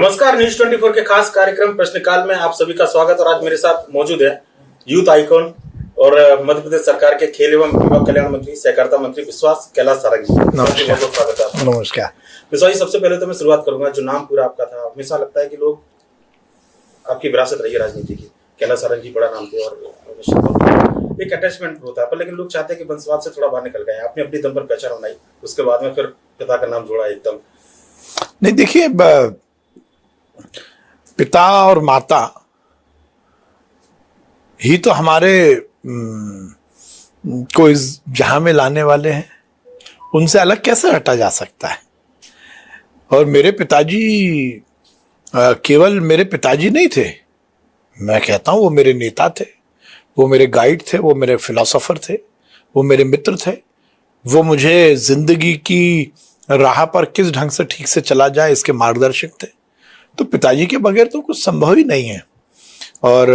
नमस्कार, न्यूज 24 के खास कार्यक्रम प्रश्नकाल में आप सभी का स्वागत। और आज मेरे साथ मौजूद है यूथ आइकॉन और मध्य प्रदेश सरकार के खेल एवं युवा कल्याण मंत्री, सहकारिता मंत्री विश्वास कैलाश सारंग जी। नमस्कार। स्वागत है। नमस्कार विश्वास जी, सबसे पहले तो मैं शुरुआत करूंगा, जो नाम पूरा आपका था, हमेशा लगता है कि लोग आपकी विरासत रही है राजनीति की। कैलाश सारंग जी बड़ा नाम थे और एक अटैचमेंट होता है, पर लेकिन लोग चाहते हैं कि वंशवाद से थोड़ा बाहर निकल गए। आपने अपनी दम पर पहचान बनाई, उसके बाद में फिर पिता का नाम जोड़ा एकदम। नहीं, देखिए, पिता और माता ही तो हमारे को इस जहां में लाने वाले हैं, उनसे अलग कैसे हटा जा सकता है। और मेरे पिताजी केवल मेरे पिताजी नहीं थे, मैं कहता हूं वो मेरे नेता थे, वो मेरे गाइड थे, वो मेरे फिलोसोफर थे, वो मेरे मित्र थे। वो मुझे जिंदगी की राह पर किस ढंग से ठीक से चला जाए इसके मार्गदर्शक थे। तो पिताजी के बगैर तो कुछ संभव ही नहीं है। और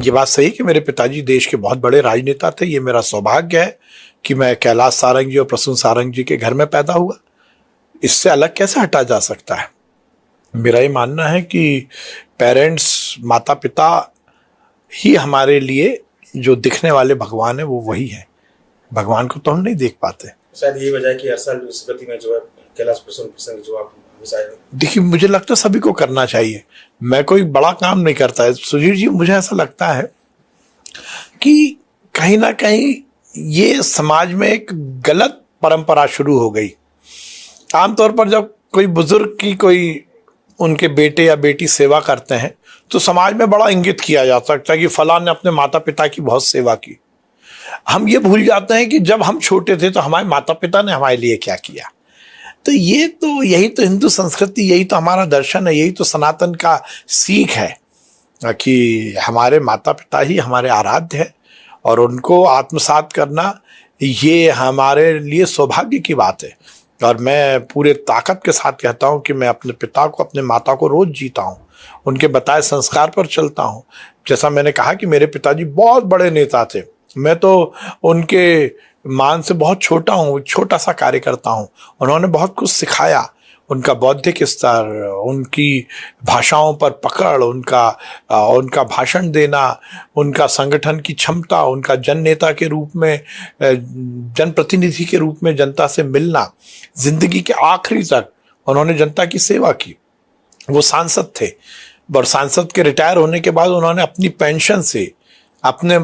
ये बात सही कि मेरे पिताजी देश के बहुत बड़े राजनेता थे। ये मेरा सौभाग्य है कि मैं कैलाश सारंग जी और प्रसून सारंग जी के घर में पैदा हुआ। इससे अलग कैसे हटा जा सकता है। मेरा ये मानना है कि पेरेंट्स, माता पिता ही हमारे लिए जो दिखने वाले भगवान है, वो वही है। भगवान को तो हम नहीं देख पाते। शायद यही वजह है कि हर साल स्मृति में जो है कैलाश प्रसंग जो आप देखिए, मुझे लगता है सभी को करना चाहिए। मैं कोई बड़ा काम नहीं करता है सुधीर जी। मुझे ऐसा लगता है कि कहीं ना कहीं ये समाज में एक गलत परंपरा शुरू हो गई। आमतौर पर जब कोई बुजुर्ग की कोई उनके बेटे या बेटी सेवा करते हैं तो समाज में बड़ा इंगित किया जा सकता है कि फलां ने अपने माता पिता की बहुत सेवा की। हम ये भूल जाते हैं कि जब हम छोटे थे तो हमारे माता पिता ने हमारे लिए क्या किया। तो यही तो हिंदू संस्कृति, यही तो हमारा दर्शन है, यही तो सनातन का सीख है कि हमारे माता पिता ही हमारे आराध्य है। और उनको आत्मसात करना ये हमारे लिए सौभाग्य की बात है। और मैं पूरे ताकत के साथ कहता हूँ कि मैं अपने पिता को, अपने माता को रोज जीता हूँ, उनके बताए संस्कार पर चलता हूँ। जैसा मैंने कहा कि मेरे पिताजी बहुत बड़े नेता थे, मैं तो उनके मान से बहुत छोटा हूँ, छोटा सा कार्य करता हूँ। उन्होंने बहुत कुछ सिखाया। उनका बौद्धिक स्तर, उनकी भाषाओं पर पकड़, उनका भाषण देना, उनका संगठन की क्षमता, उनका जन नेता के रूप में, जनप्रतिनिधि के रूप में जनता से मिलना, जिंदगी के आखिरी तक उन्होंने जनता की सेवा की। वो सांसद थे और सांसद के रिटायर होने के बाद उन्होंने अपनी पेंशन से अपने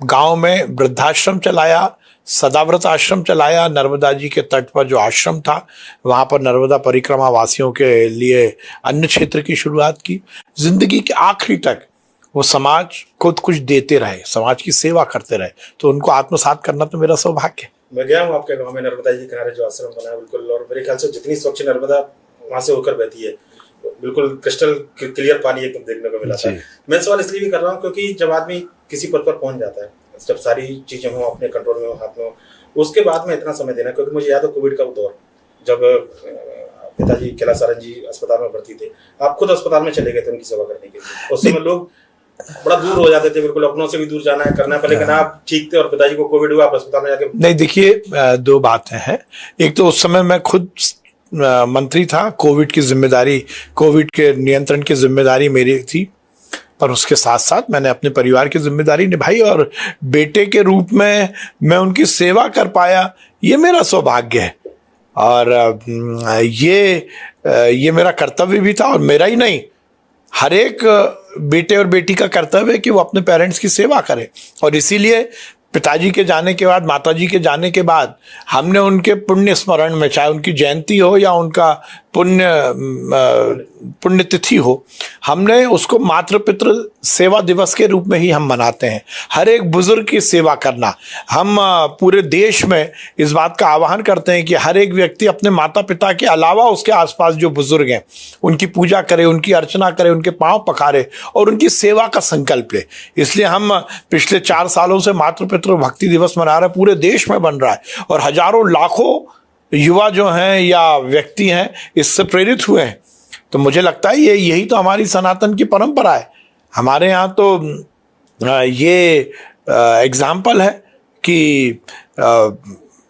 गांव में वृद्धाश्रम चलाया, सदाव्रत आश्रम चलाया। नर्मदा जी के तट पर जो आश्रम था, वहां पर नर्मदा परिक्रमा वासियों के लिए अन्न क्षेत्र की शुरुआत की। जिंदगी के आखिरी तक वो समाज को कुछ देते रहे, समाज की सेवा करते रहे। तो उनको आत्मसात करना तो मेरा सौभाग्य है। मैं गया हूँ आपके गांव में, नर्मदा जी के किनारे जो आश्रम बना है, बिल्कुल। और मेरे ख्याल से जितनी स्वच्छ नर्मदा वहां से होकर बहती है, बिल्कुल क्रिस्टल क्लियर पानी एकदम देखने को मिला था। मैं सवाल इसलिए भी कर रहा हूँ क्योंकि जब आदमी किसी पद पर पहुंच जाता है, जब सारी चीजें हो अपने कंट्रोल में हो, हाथ में हो, उसके बाद में इतना समय देना। क्योंकि मुझे याद है कोविड का दौर, जब पिताजी कैलाश सारंग जी अस्पताल में भर्ती थे, आप खुद अस्पताल में चले गए थे उनकी सेवा करने के लिए। उस समय लोग बड़ा दूर हो जाते थे, बिल्कुल अपनों से भी दूर जाना है, करना है, लेकिन आप ठीक थे और पिताजी को कोविड हुआ, आप अस्पताल में जाके। नहीं, देखिए, दो बातें हैं। एक तो उस समय मैं खुद मंत्री था, कोविड की जिम्मेदारी, कोविड के नियंत्रण की जिम्मेदारी मेरी थी। पर उसके साथ साथ मैंने अपने परिवार की जिम्मेदारी निभाई और बेटे के रूप में मैं उनकी सेवा कर पाया। ये मेरा सौभाग्य है और ये मेरा कर्तव्य भी था। और मेरा ही नहीं, हर एक बेटे और बेटी का कर्तव्य है कि वो अपने पेरेंट्स की सेवा करें। और इसीलिए पिताजी के जाने के बाद, माताजी के जाने के बाद, हमने उनके पुण्य स्मरण में, चाहे उनकी जयंती हो या उनका पुण्यतिथि हो, हमने उसको मातृपितृ सेवा दिवस के रूप में ही हम मनाते हैं। हर एक बुजुर्ग की सेवा करना, हम पूरे देश में इस बात का आह्वान करते हैं कि हर एक व्यक्ति अपने माता पिता के अलावा उसके आसपास जो बुजुर्ग हैं उनकी पूजा करे, उनकी अर्चना करे, उनके पांव पखारे और उनकी सेवा का संकल्प ले। इसलिए हम पिछले 4 सालों से मातृपितृ भक्ति दिवस मना रहे हैं, पूरे देश में बन रहा है और हजारों लाखों युवा जो हैं या व्यक्ति हैं इससे प्रेरित हुए हैं। तो मुझे लगता है यही तो हमारी सनातन की परंपरा है। हमारे यहाँ तो ये एग्जाम्पल है कि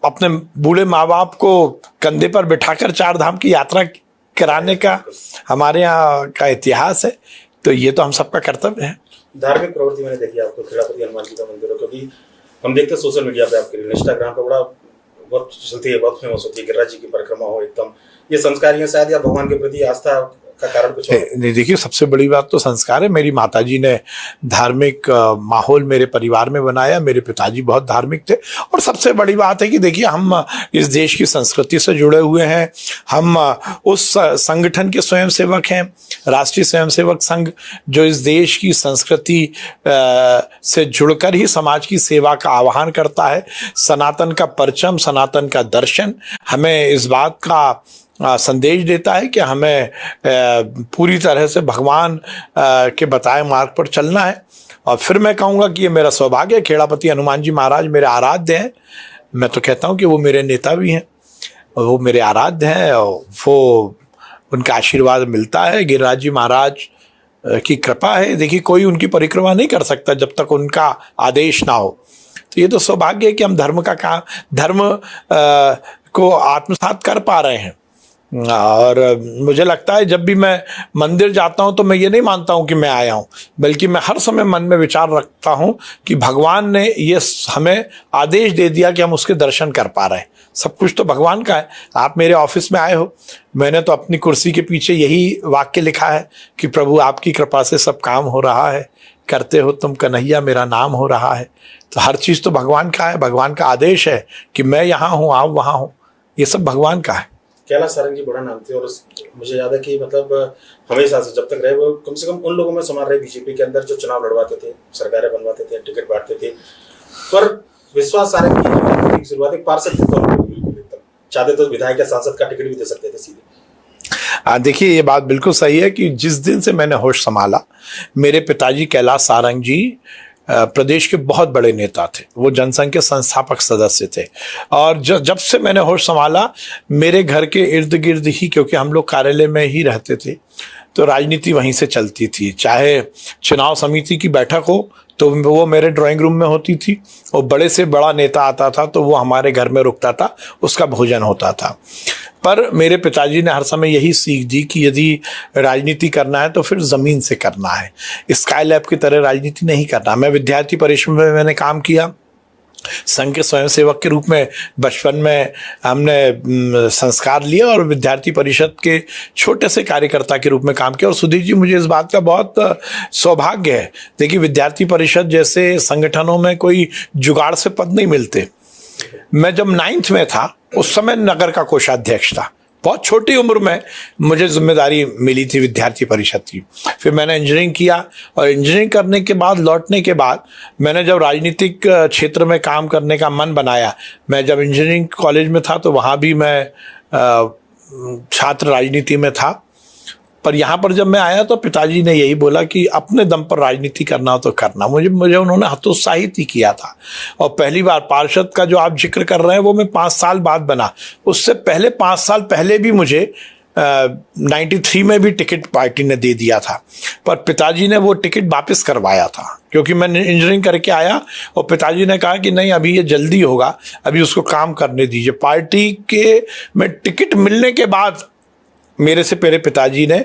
अपने बूढ़े माँ बाप को कंधे पर बिठाकर 4 धाम की यात्रा कराने का हमारे यहाँ का इतिहास है, तो ये तो हम सबका कर्तव्य है। धार्मिक प्रवृत्ति मैंने देखी आपको खेड़ापति हनुमान जी का मंदिर है, क्योंकि हम देखते हैं सोशल मीडिया पे आपके इंस्टाग्राम पे बहुत चलती है, बहुत फेमस होती है, गिरिराज जी की परिक्रमा हो एकदम, ये संस्कार ये शायद या भगवान के प्रति आस्था का कारण कुछ हो? नहीं, देखिए सबसे बड़ी बात तो संस्कार है। मेरी माताजी ने धार्मिक माहौल मेरे परिवार में बनाया, मेरे पिताजी बहुत धार्मिक थे, और सबसे बड़ी बात है कि देखिए हम इस देश की संस्कृति से जुड़े हुए हैं, हम उस संगठन के स्वयंसेवक हैं, राष्ट्रीय स्वयंसेवक संघ, जो इस देश की संस्कृति से जुड़कर ही समाज की सेवा का आह्वान करता है। सनातन का परचम, सनातन का दर्शन हमें इस बात का संदेश देता है कि हमें पूरी तरह से भगवान के बताए मार्ग पर चलना है। और फिर मैं कहूँगा कि ये मेरा सौभाग्य है, खेड़ापति हनुमान जी महाराज मेरे आराध्य हैं। मैं तो कहता हूँ कि वो मेरे नेता भी हैं, और वो मेरे आराध्य हैं, और वो उनका आशीर्वाद मिलता है। गिरिराज जी महाराज की कृपा है। देखिए कोई उनकी परिक्रमा नहीं कर सकता जब तक उनका आदेश ना हो। तो ये तो सौभाग्य है कि हम धर्म को आत्मसात कर पा रहे हैं। और मुझे लगता है जब भी मैं मंदिर जाता हूं तो मैं ये नहीं मानता हूं कि मैं आया हूं, बल्कि मैं हर समय मन में विचार रखता हूं कि भगवान ने ये हमें आदेश दे दिया कि हम उसके दर्शन कर पा रहे हैं। सब कुछ तो भगवान का है। आप मेरे ऑफिस में आए हो, मैंने तो अपनी कुर्सी के पीछे यही वाक्य लिखा है कि प्रभु आपकी कृपा से सब काम हो रहा है, करते हो तुम कन्हैया मेरा नाम हो रहा है। तो हर चीज़ तो भगवान का है, भगवान का आदेश है कि मैं यहाँ हूँ, आप वहाँ हो, ये सब भगवान का है। कैलाश सारंग जी बड़ा नाम थे, और मुझे याद है कि मतलब हमेशा से जब तक रहे वो कम से कम उन लोगों में समार रहे बीजेपी के अंदर जो चुनाव लड़वाते थे, सरकारें बनवाते थे, टिकट बांटते थे। पर विश्वास सारंग की शुरुआत एक पार्षद के तौर पर बिल्कुल एकदम चाहते तो विधायक या सांसद का टिकट भी दे सकते थे सीधे। देखिए ये बात बिल्कुल सही है कि जिस दिन से मैंने होश संभाला, मेरे पिताजी कैलाश सारंग जी प्रदेश के बहुत बड़े नेता थे, वो जनसंघ के संस्थापक सदस्य थे। और जब से मैंने होश संभाला, मेरे घर के इर्द गिर्द ही, क्योंकि हम लोग कार्यालय में ही रहते थे, तो राजनीति वहीं से चलती थी। चाहे चुनाव समिति की बैठक हो तो वो मेरे ड्राइंग रूम में होती थी, और बड़े से बड़ा नेता आता था तो वो हमारे घर में रुकता था, उसका भोजन होता था। पर मेरे पिताजी ने हर समय यही सीख दी कि यदि राजनीति करना है तो फिर ज़मीन से करना है, स्काई लैब की तरह राजनीति नहीं करना। मैं विद्यार्थी परिषद में मैंने काम किया, संघ के स्वयंसेवक के रूप में बचपन में हमने संस्कार लिया, और विद्यार्थी परिषद के छोटे से कार्यकर्ता के रूप में काम किया। और सुधीर जी, मुझे इस बात का बहुत सौभाग्य है। देखिए विद्यार्थी परिषद जैसे संगठनों में कोई जुगाड़ से पद नहीं मिलते। मैं जब 9th में था उस समय नगर का कोषाध्यक्ष था, बहुत छोटी उम्र में मुझे जिम्मेदारी मिली थी विद्यार्थी परिषद की। फिर मैंने इंजीनियरिंग किया, और इंजीनियरिंग करने के बाद लौटने के बाद मैंने जब राजनीतिक क्षेत्र में काम करने का मन बनाया, मैं जब इंजीनियरिंग कॉलेज में था तो वहाँ भी मैं छात्र राजनीति में था। पर यहाँ पर जब मैं आया तो पिताजी ने यही बोला कि अपने दम पर राजनीति करना हो तो करना। मुझे उन्होंने हतोत्साहित ही किया था। और पहली बार पार्षद का जो आप जिक्र कर रहे हैं वो मैं 5 साल बाद बना। उससे पहले 5 साल पहले भी मुझे 93 में भी टिकट पार्टी ने दे दिया था, पर पिताजी ने वो टिकट वापस करवाया था, क्योंकि मैं इंजीनियरिंग करके आया और पिताजी ने कहा कि नहीं अभी ये जल्दी होगा, अभी उसको काम करने दीजिए। पार्टी के में टिकट मिलने के बाद मेरे से पहले पिताजी ने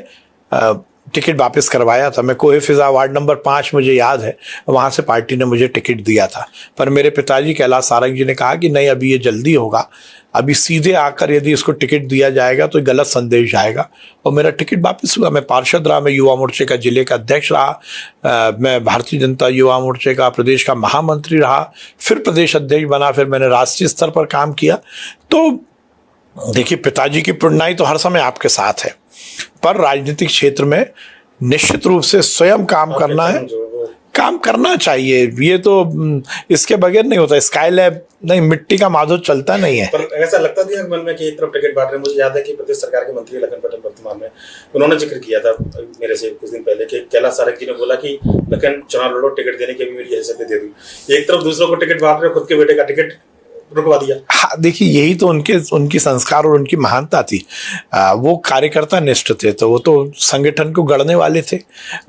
टिकट वापस करवाया था। मैं कोहे फिजा वार्ड नंबर 5 मुझे याद है, वहाँ से पार्टी ने मुझे टिकट दिया था। पर मेरे पिताजी कैलाश सारंग जी ने कहा कि नहीं अभी ये जल्दी होगा, अभी सीधे आकर यदि इसको टिकट दिया जाएगा तो गलत संदेश आएगा। और मेरा टिकट वापस हुआ। मैं पार्षद रहा, मैं युवा मोर्चे का जिले का अध्यक्ष रहा, मैं भारतीय जनता युवा मोर्चे का प्रदेश का महामंत्री रहा, फिर प्रदेश अध्यक्ष बना, फिर मैंने राष्ट्रीय स्तर पर काम किया। तो देखिए पिताजी की प्रेरणाएं तो हर समय आपके साथ है, पर राजनीतिक क्षेत्र में निश्चित रूप से स्वयं काम करना है, काम करना चाहिए। ये तो इसके बगैर नहीं होता। स्काई लैब नहीं, मिट्टी का माधो चलता नहीं है। पर ऐसा लगता नहीं है मन में कि एक तरफ टिकट बांट रहे हैं। मुझे याद है कि प्रदेश सरकार के मंत्री लखन पटेल वर्तमान में, उन्होंने जिक्र किया था मेरे से कुछ दिन पहले कि कैलाश सारंग जी ने बोला कि लखन चुनाव लड़ो, टिकट देने की भी मेरी हैसियत दे दूं। एक तरफ दूसरों को टिकट बांट रहे, खुद के बेटे का टिकट रुकवा दिया। हाँ देखिए यही तो उनकी संस्कार और उनकी महानता थी। वो कार्यकर्ता निष्ठ थे, तो वो तो संगठन को गढ़ने वाले थे।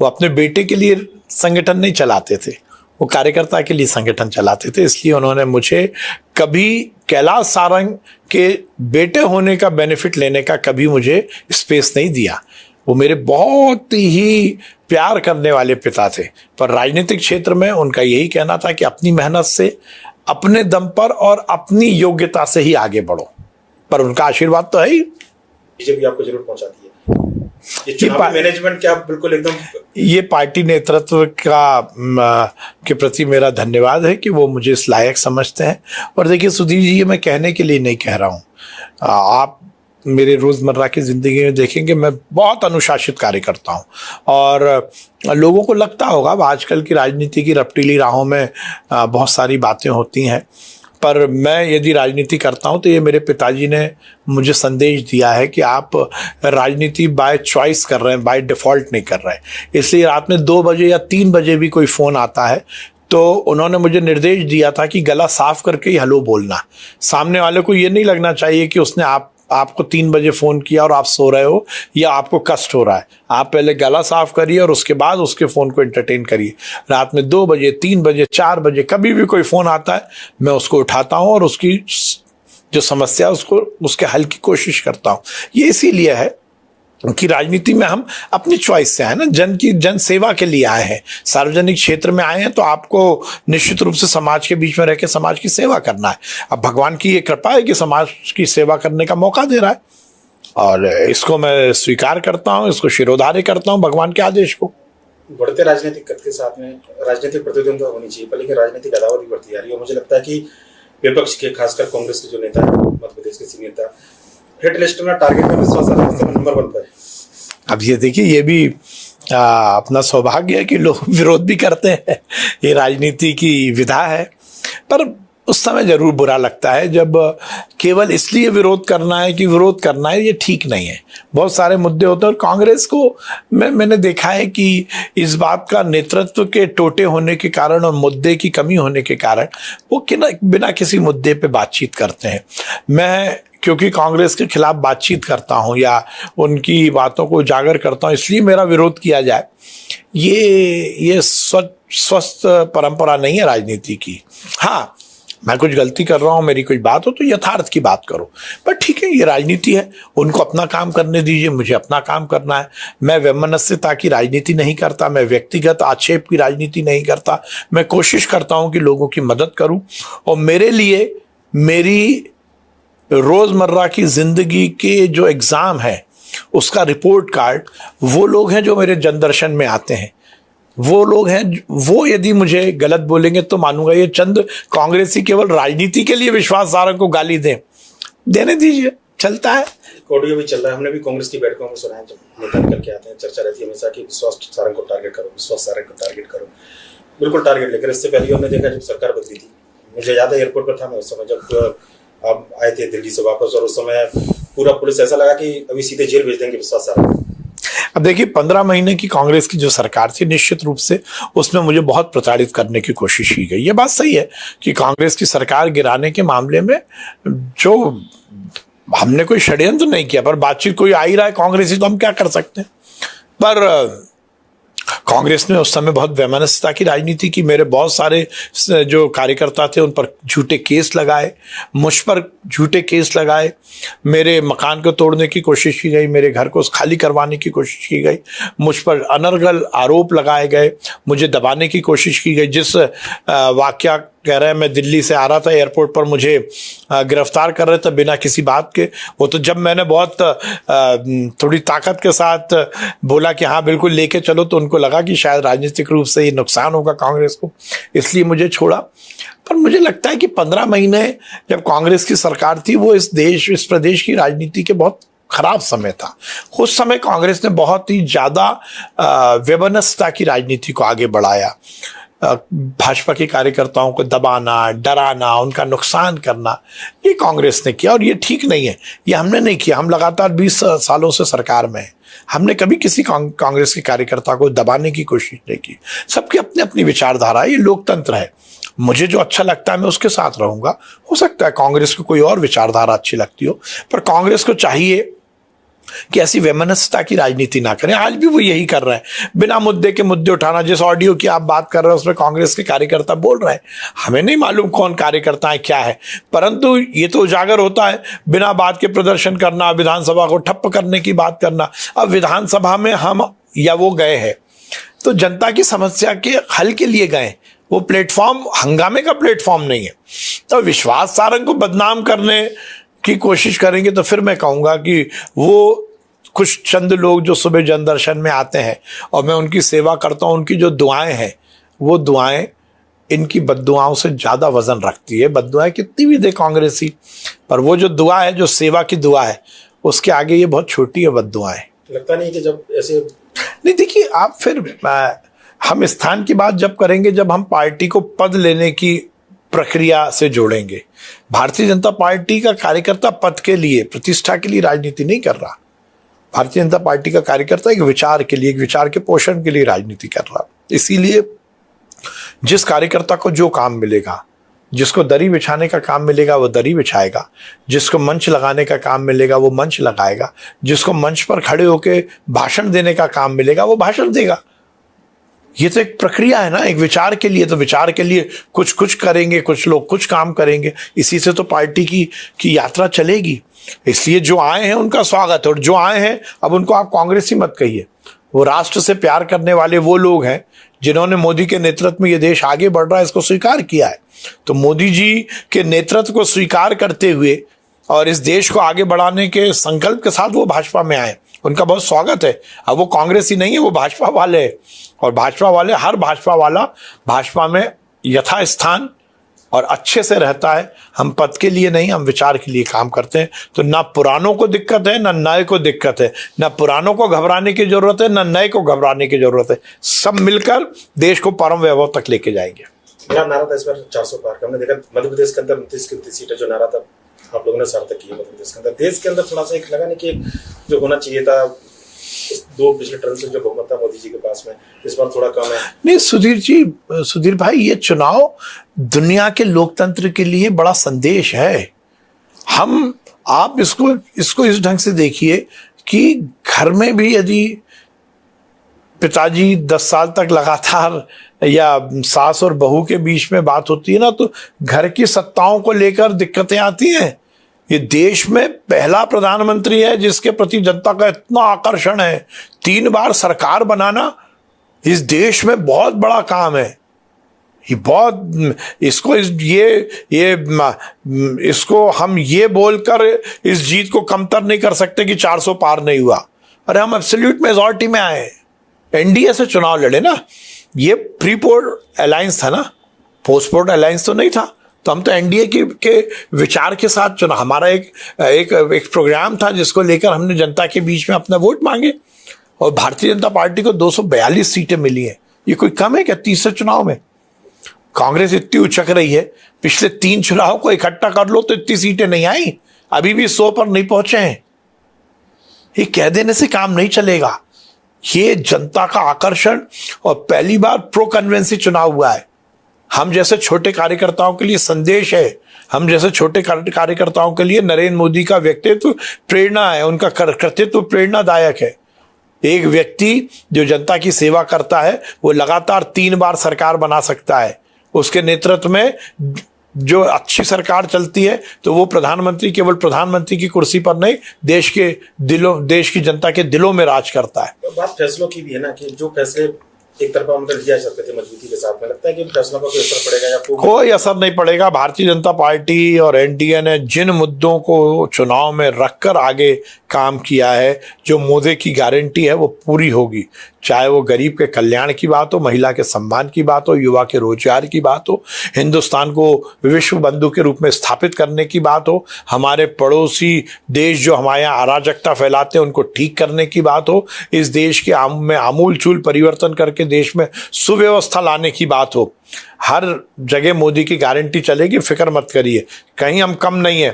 वो अपने बेटे के लिए संगठन नहीं चलाते थे, वो कार्यकर्ता के लिए संगठन चलाते थे, इसलिए उन्होंने मुझे कभी कैलाश सारंग के बेटे होने का बेनिफिट लेने का कभी मुझे स्पेस नहीं दिया। वो मेरे बहुत ही प्यार करने वाले पिता थे, पर राजनीतिक क्षेत्र में उनका यही कहना था कि अपनी मेहनत से, अपने दम पर और अपनी योग्यता से ही आगे बढ़ो। पर उनका आशीर्वाद तो है ही। बीजेपी आपको जरूर पहुंचाती है। ये चुनावी मैनेजमेंट क्या बिल्कुल एकदम, ये पार्टी नेतृत्व के प्रति मेरा धन्यवाद है कि वो मुझे इस लायक समझते हैं। और देखिए सुधीर जी, ये मैं कहने के लिए नहीं कह रहा हूँ, आप मेरे रोज़मर्रा की ज़िंदगी में देखेंगे मैं बहुत अनुशासित कार्य करता हूँ। और लोगों को लगता होगा आजकल की राजनीति की रपटीली राहों में बहुत सारी बातें होती हैं, पर मैं यदि राजनीति करता हूं तो ये मेरे पिताजी ने मुझे संदेश दिया है कि आप राजनीति बाय चॉइस कर रहे हैं, बाय डिफ़ॉल्ट नहीं कर रहे हैं। इसलिए रात में 2 बजे या 3 बजे भी कोई फ़ोन आता है तो उन्होंने मुझे निर्देश दिया था कि गला साफ करके ही हेलो बोलना। सामने वाले को ये नहीं लगना चाहिए कि उसने आपको 3 बजे फ़ोन किया और आप सो रहे हो या आपको कष्ट हो रहा है। आप पहले गला साफ करिए और उसके बाद उसके फ़ोन को एंटरटेन करिए। रात में 2 बजे, 3 बजे, 4 बजे कभी भी कोई फ़ोन आता है मैं उसको उठाता हूँ और उसकी जो समस्या है उसके हल की कोशिश करता हूँ। ये इसीलिए है कि राजनीति में हम अपनी चॉइस से आए ना, जन सेवा के लिए आए हैं, सार्वजनिक क्षेत्र में आए हैं, तो आपको निश्चित रूप से समाज के बीच में रह के समाज की सेवा करना है। अब भगवान की ये कृपा है कि समाज की सेवा करने का मौका दे रहा है और इसको मैं स्वीकार करता हूँ, इसको शिरोधार्य करता हूँ भगवान के आदेश को। बढ़ते राजनीतिक कद के साथ में राजनीतिक प्रतिद्वंद्विता होनी चाहिए, पर लेकिन राजनीतिक अदावत भी बढ़ती जा रही है। मुझे लगता है कि विपक्ष के, खासकर कांग्रेस के जो नेता है, मध्य प्रदेश के सीनियर नेता, हिट लिस्ट में, टारगेट में विश्वास नंबर 1 पर है। अब ये देखिए, ये भी अपना सौभाग्य है कि लोग विरोध भी करते हैं, ये राजनीति की विधा है। पर उस समय जरूर बुरा लगता है जब केवल इसलिए विरोध करना है कि विरोध करना है, ये ठीक नहीं है। बहुत सारे मुद्दे होते हैं और कांग्रेस को मैंने देखा है कि इस बात का नेतृत्व के टोटे होने के कारण और मुद्दे की कमी होने के कारण वो बिना किसी मुद्दे पे बातचीत करते हैं। मैं क्योंकि कांग्रेस के खिलाफ बातचीत करता हूं या उनकी बातों को उजागर करता हूं, इसलिए मेरा विरोध किया जाए, ये स्वस्थ परंपरा नहीं है राजनीति की। हाँ, मैं कुछ गलती कर रहा हूं, मेरी कुछ बात हो तो यथार्थ की बात करो, पर ठीक है, ये राजनीति है, उनको अपना काम करने दीजिए, मुझे अपना काम करना है। मैं वैमनस्यता की राजनीति नहीं करता, मैं व्यक्तिगत आक्षेप की राजनीति नहीं करता। मैं कोशिश करता हूं कि लोगों की मदद करूं और मेरे लिए मेरी रोज़मर्रा की ज़िंदगी के जो एग्ज़ाम है उसका रिपोर्ट कार्ड वो लोग हैं जो मेरे जनदर्शन में आते हैं, वो लोग हैं, वो यदि मुझे गलत बोलेंगे तो मानूंगा ये चंद कांग्रेसी केवल राजनीति के लिए विश्वास सारंग को गाली देने दीजिए, चलता है। ऑडियो भी चल रहा है, हमने भी कांग्रेस की बैठकों में सुना है, जब नेता निकल के आते हैं चर्चा रहती है हमेशा कि विश्वास सारंग को टारगेट करो, विश्वास सारंग को टारगेट करो, बिल्कुल टारगेट लेकर। इससे पहले हमने देखा जब सरकार बदली थी, मुझे याद है एयरपोर्ट पर था मैं उस समय, जब आप आए थे दिल्ली से वापस, और उस समय पूरा पुलिस ऐसा लगा कि अभी सीधे जेल भेज देंगे विश्वास सारंग। अब देखिए, 15 महीने की कांग्रेस की जो सरकार थी, निश्चित रूप से उसमें मुझे बहुत प्रताड़ित करने की कोशिश की गई। ये बात सही है कि कांग्रेस की सरकार गिराने के मामले में जो हमने कोई षड्यंत्र नहीं किया, पर बातचीत कोई आ ही रहा है कांग्रेसी, तो हम क्या कर सकते हैं। पर कांग्रेस ने उस समय बहुत वैमनस्यता की राजनीति की। मेरे बहुत सारे जो कार्यकर्ता थे उन पर झूठे केस लगाए, मुझ पर झूठे केस लगाए, मेरे मकान को तोड़ने की कोशिश की गई, मेरे घर को खाली करवाने की कोशिश की गई, मुझ पर अनर्गल आरोप लगाए गए, मुझे दबाने की कोशिश की गई। जिस वाकया कह रहे हैं, मैं दिल्ली से आ रहा था, एयरपोर्ट पर मुझे गिरफ्तार कर रहे थे बिना किसी बात के। वो तो जब मैंने बहुत थोड़ी ताकत के साथ बोला कि हाँ बिल्कुल लेके चलो, तो उनको लगा कि शायद राजनीतिक रूप से ये नुकसान होगा कांग्रेस को, इसलिए मुझे छोड़ा। पर मुझे लगता है कि 15 महीने जब कांग्रेस की सरकार थी, वो इस प्रदेश की राजनीति के बहुत खराब समय था। उस समय कांग्रेस ने बहुत ही ज़्यादा वैमनस्यता की राजनीति को आगे बढ़ाया, भाजपा के कार्यकर्ताओं को दबाना, डराना, उनका नुकसान करना, ये कांग्रेस ने किया और ये ठीक नहीं है। ये हमने नहीं किया, हम लगातार 20 सालों से सरकार में हैं, हमने कभी किसी कांग्रेस के कार्यकर्ता को दबाने की कोशिश नहीं की। सबकी अपनी अपनी विचारधारा है, ये लोकतंत्र है। मुझे जो अच्छा लगता है मैं उसके साथ रहूंगा। हो सकता है कांग्रेस को कोई और विचारधारा अच्छी लगती हो, पर कांग्रेस को चाहिए कि ऐसी वैमनस्यता की राजनीति ना करें। आज भी वो यही कर रहे हैं, बिना मुद्दे के मुद्दे उठाना। जिस ऑडियो की आप बात कर रहे हैं उसमें कांग्रेस के कार्यकर्ता बोल रहे हैं, हमें नहीं मालूम कौन कार्यकर्ता है क्या है, परंतु ये तो उजागर होता है बिना बात के प्रदर्शन करना, विधानसभा को ठप्प करने की बात करना। अब विधानसभा में हम या वो गए हैं तो जनता की समस्या के हल के लिए गए, वो प्लेटफॉर्म हंगामे का प्लेटफॉर्म नहीं है। तो विश्वास सारंग को बदनाम करने की कोशिश करेंगे तो फिर मैं कहूँगा कि वो कुछ चंद लोग जो सुबह जन दर्शन में आते हैं और मैं उनकी सेवा करता हूँ, उनकी जो दुआएं हैं वो दुआएं इनकी बद्दुआओं से ज़्यादा वजन रखती है। बद्दुआएं कितनी भी दे कांग्रेसी, पर वो जो दुआ है, जो सेवा की दुआ है, उसके आगे ये बहुत छोटी है बद्दुआएं। लगता नहीं कि जब ऐसे नहीं, देखिए आप फिर हम स्थान की बात जब करेंगे जब हम पार्टी को पद लेने की प्रक्रिया से जोड़ेंगे। भारतीय जनता पार्टी का कार्यकर्ता पद के लिए, प्रतिष्ठा के लिए राजनीति नहीं कर रहा। भारतीय जनता पार्टी का कार्यकर्ता एक विचार के लिए, एक विचार के पोषण के लिए राजनीति कर रहा। इसीलिए जिस कार्यकर्ता को जो काम मिलेगा, जिसको दरी बिछाने का काम मिलेगा वो दरी बिछाएगा, जिसको मंच लगाने का काम मिलेगा वो मंच लगाएगा, जिसको मंच पर खड़े होकर भाषण देने का काम मिलेगा वो भाषण देगा। ये तो एक प्रक्रिया है ना, एक विचार के लिए। तो विचार के लिए कुछ कुछ करेंगे, कुछ लोग कुछ काम करेंगे, इसी से तो पार्टी की यात्रा चलेगी। इसलिए जो आए हैं उनका स्वागत है, और जो आए हैं अब उनको आप कांग्रेसी मत कहिए, वो राष्ट्र से प्यार करने वाले वो लोग हैं जिन्होंने मोदी के नेतृत्व में ये देश आगे बढ़ रहा है इसको स्वीकार किया है। तो मोदी जी के नेतृत्व को स्वीकार करते हुए और इस देश को आगे बढ़ाने के संकल्प के साथ वो भाजपा में आए, उनका बहुत स्वागत है। अब वो कांग्रेसी नहीं है, वो भाजपा वाले हैं, और भाजपा वाले, हर भाजपा वाला भाजपा में यथास्थान और अच्छे से रहता है। हम पद के लिए नहीं, हम विचार के लिए काम करते हैं। तो ना पुरानों को दिक्कत है ना नए को दिक्कत है, ना पुरानों को घबराने की जरूरत है ना नए को घबराने की जरूरत है। सब मिलकर देश को परम वैभव तक लेके जाएंगे। मेरा नारा था इस बार 400 पार का। हमने देखा मध्य प्रदेश के अंदर 29 की 29 सीटें, जो नारा था आप लोगों ने सार्थक किया मध्य प्रदेश के अंदर। देश के अंदर थोड़ा सा एक लगा नहीं कि जो होना चाहिए था, दो पिछले टर्म से जो बहुमत था मोदी जी के पास में, इस बार थोड़ा कम है। नहीं सुधीर भाई, ये चुनाव दुनिया के लोकतंत्र के लिए बड़ा संदेश है। आप इसको इस ढंग से देखिए कि घर में भी यदि पिताजी 10 साल तक लगातार या सास और बहू के बीच में बात होती है ना, तो घर की सत्ताओं को लेकर दिक्कतें आती हैं। ये देश में पहला प्रधानमंत्री है जिसके प्रति जनता का इतना आकर्षण है। 3 बार सरकार बनाना इस देश में बहुत बड़ा काम है। इसको हम ये बोलकर इस जीत को कमतर नहीं कर सकते कि 400 पार नहीं हुआ। अरे हम एब्सोल्यूट मेजॉरिटी में आए, एनडीए से चुनाव लड़े ना। ये प्री पोल अलायंस था ना, पोस्ट पोल अलायंस तो नहीं था। तो हम तो एनडीए के विचार के साथ चुनाव, हमारा एक प्रोग्राम था जिसको लेकर हमने जनता के बीच में अपना वोट मांगे, और भारतीय जनता पार्टी को 242 सीटें मिली हैं। ये कोई कम है क्या? तीसरे चुनाव में कांग्रेस इतनी उछक रही है, पिछले 3 चुनाव को इकट्ठा कर लो तो इतनी सीटें नहीं आई, अभी भी 100 पर नहीं पहुंचे हैं। ये कह देने से काम नहीं चलेगा। ये जनता का आकर्षण, और पहली बार प्रो कन्वेंसी चुनाव हुआ है। हम जैसे छोटे कार्यकर्ताओं के लिए संदेश है, हम जैसे छोटे कार्यकर्ताओं के लिए नरेंद्र मोदी का व्यक्तित्व प्रेरणा है, उनका कृतित्व प्रेरणादायक है। एक व्यक्ति जो जनता की सेवा करता है वो लगातार 3 बार सरकार बना सकता है। उसके नेतृत्व में जो अच्छी सरकार चलती है तो वो प्रधानमंत्री केवल प्रधानमंत्री की कुर्सी पर नहीं, देश की जनता के दिलों में राज करता है। तो बात फैसलों की भी है ना, कि जो फैसले एक तरफा मतलब लिया जा सकते थे मजबूती के साथ में, लगता है कि फैसलों पर कोई असर पड़ेगा या कोई असर नहीं पड़ेगा। भारतीय जनता पार्टी और एनडीए ने जिन मुद्दों को चुनाव में रखकर आगे काम किया है, जो मोदी की गारंटी है वो पूरी होगी। चाहे वो गरीब के कल्याण की बात हो, महिला के सम्मान की बात हो, युवा के रोजगार की बात हो, हिंदुस्तान को विश्व बंधु के रूप में स्थापित करने की बात हो, हमारे पड़ोसी देश जो हमारे यहाँ अराजकता फैलाते हैं उनको ठीक करने की बात हो, इस देश के में आमूल चूल परिवर्तन करके देश में सुव्यवस्था लाने की बात हो, हर जगह मोदी की गारंटी चलेगी। फिक्र मत करिए, कहीं हम कम नहीं है।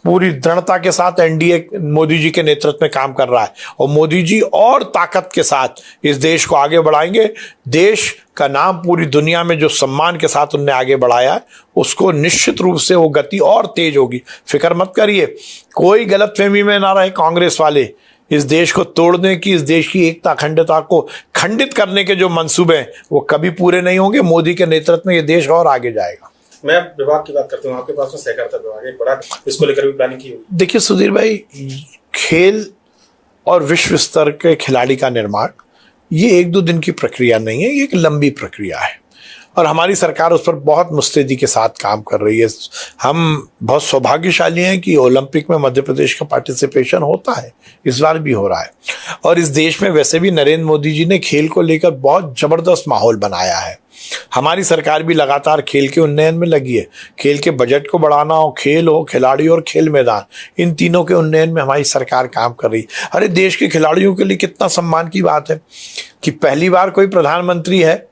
पूरी दृढ़ता के साथ एनडीए मोदी जी के नेतृत्व में काम कर रहा है, और मोदी जी और ताकत के साथ इस देश को आगे बढ़ाएंगे। देश का नाम पूरी दुनिया में जो सम्मान के साथ उनने आगे बढ़ाया है, उसको निश्चित रूप से वो गति और तेज होगी। फिक्र मत करिए, कोई गलतफहमी में ना रहे कांग्रेस वाले इस देश को तोड़ने की, इस देश की एकता अखंडता को खंडित करने के जो मंसूबे हैं वो कभी पूरे नहीं होंगे। मोदी के नेतृत्व में ये देश और आगे जाएगा। मैं विभाग की बात करता हूँ, आपके पास में सहकारिता विभाग है, एक बड़ा इसको लेकर भी प्लानिंग की होगी। देखिए सुधीर भाई, खेल और विश्व स्तर के खिलाड़ी का निर्माण ये 1-2 दिन की प्रक्रिया नहीं है, ये एक लंबी प्रक्रिया है और हमारी सरकार उस पर बहुत मुस्तैदी के साथ काम कर रही है। हम बहुत सौभाग्यशाली हैं कि ओलंपिक में मध्य प्रदेश का पार्टिसिपेशन होता है, इस बार भी हो रहा है। और इस देश में वैसे भी नरेंद्र मोदी जी ने खेल को लेकर बहुत जबरदस्त माहौल बनाया है। हमारी सरकार भी लगातार खेल के उन्नयन में लगी है। खेल के बजट को बढ़ाना हो, खेल हो, खिलाड़ी और खेल मैदान, इन तीनों के उन्नयन में हमारी सरकार काम कर रही है। अरे देश के खिलाड़ियों के लिए कितना सम्मान की बात है कि पहली बार कोई प्रधानमंत्री है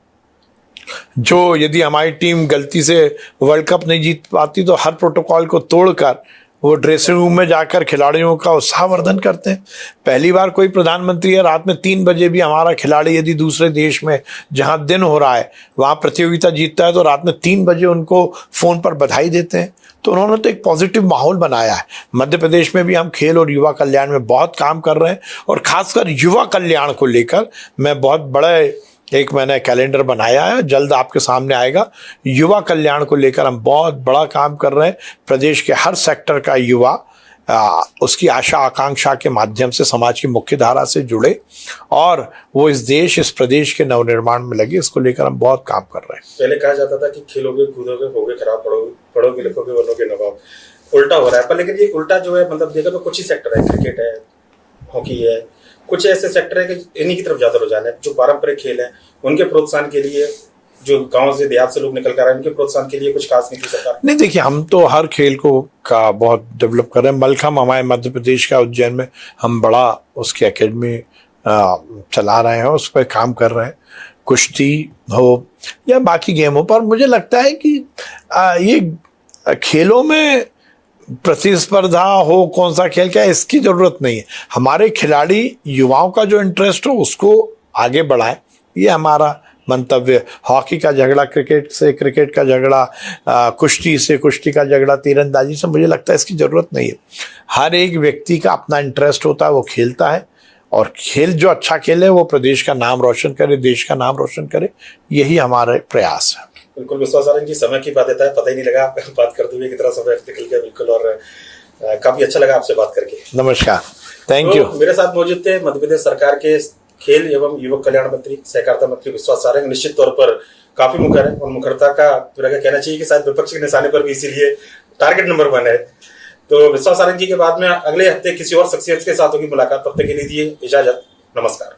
जो, यदि हमारी टीम गलती से वर्ल्ड कप नहीं जीत पाती तो हर प्रोटोकॉल को तोड़कर वो ड्रेसिंग रूम में जाकर खिलाड़ियों का उत्साहवर्धन करते हैं। पहली बार कोई प्रधानमंत्री है, रात में 3 बजे भी हमारा खिलाड़ी यदि दूसरे देश में जहां दिन हो रहा है वहां प्रतियोगिता जीतता है तो रात में 3 बजे उनको फोन पर बधाई देते हैं। तो उन्होंने तो एक पॉजिटिव माहौल बनाया है। मध्य प्रदेश में भी हम खेल और युवा कल्याण में बहुत काम कर रहे हैं और खासकर युवा कल्याण को लेकर मैं बहुत बड़े एक मैंने कैलेंडर बनाया है, जल्द आपके सामने आएगा। युवा कल्याण को लेकर हम बहुत बड़ा काम कर रहे हैं। प्रदेश के हर सेक्टर का युवा उसकी आशा आकांक्षा के माध्यम से समाज की मुख्य धारा से जुड़े और वो इस देश, इस प्रदेश के नवनिर्माण में लगे। इसको लेकर हम बहुत काम कर रहे हैं। पहले कहा जाता था कि खेलोगे कूदोगे होगे खराब, पढ़ोगे लिखोगे बनोगे नवाब। उल्टा हो रहा है। पर लेकिन ये उल्टा जो है, मतलब देखो तो कुछ ही सेक्टर है, क्रिकेट है, हॉकी है, कुछ ऐसे सेक्टर है कि इन्हीं की तरफ ज्यादा रुझान है। जो पारंपरिक खेल है उनके प्रोत्साहन के लिए, जो गांव से देहात से लोग निकल कर आए उनके प्रोत्साहन के लिए कुछ खास नहीं की सरकार। नहीं देखिए, हम तो हर खेल को का बहुत डेवलप कर रहे हैं। मलखम्ब हमारे मध्य प्रदेश का उज्जैन में हम बड़ा उसकी एकेडमी चला रहे हैं, उस पर काम कर रहे हैं। कुश्ती हो या बाकी गेमों पर मुझे लगता है कि ये खेलों में प्रतिस्पर्धा हो, कौन सा खेल क्या है, इसकी जरूरत नहीं है। हमारे खिलाड़ी युवाओं का जो इंटरेस्ट हो उसको आगे बढ़ाए, ये हमारा मंतव्य। हॉकी का झगड़ा क्रिकेट से, क्रिकेट का झगड़ा कुश्ती से, कुश्ती का झगड़ा तीरंदाजी से, मुझे लगता है इसकी जरूरत नहीं है। हर एक व्यक्ति का अपना इंटरेस्ट होता है, वो खेलता है और खेल जो अच्छा खेले वो प्रदेश का नाम रोशन करे, देश का नाम रोशन करे, यही हमारे प्रयास है। बिल्कुल विश्वास आनंद जी, समय की बात है, पता ही नहीं लगा आपका बात करते हुए कितना समय निकल गया। बिल्कुल, और काफी अच्छा लगा आपसे बात करके। नमस्कार, थैंक यू। मेरे साथ मौजूद थे मध्य प्रदेश सरकार के खेल एवं युवक कल्याण मंत्री, सहकारिता मंत्री विश्वास सारंग। निश्चित तौर पर काफी मुखर है और मुखरता का पूरा कहना चाहिए कि शायद विपक्ष के निशाने पर भी इसीलिए टारगेट नंबर 1 है। तो विश्वास सारंग जी के बाद में अगले हफ्ते किसी और शख्सियत के साथ होगी मुलाकात। तब तक के लिए दीजिए इजाजत, नमस्कार।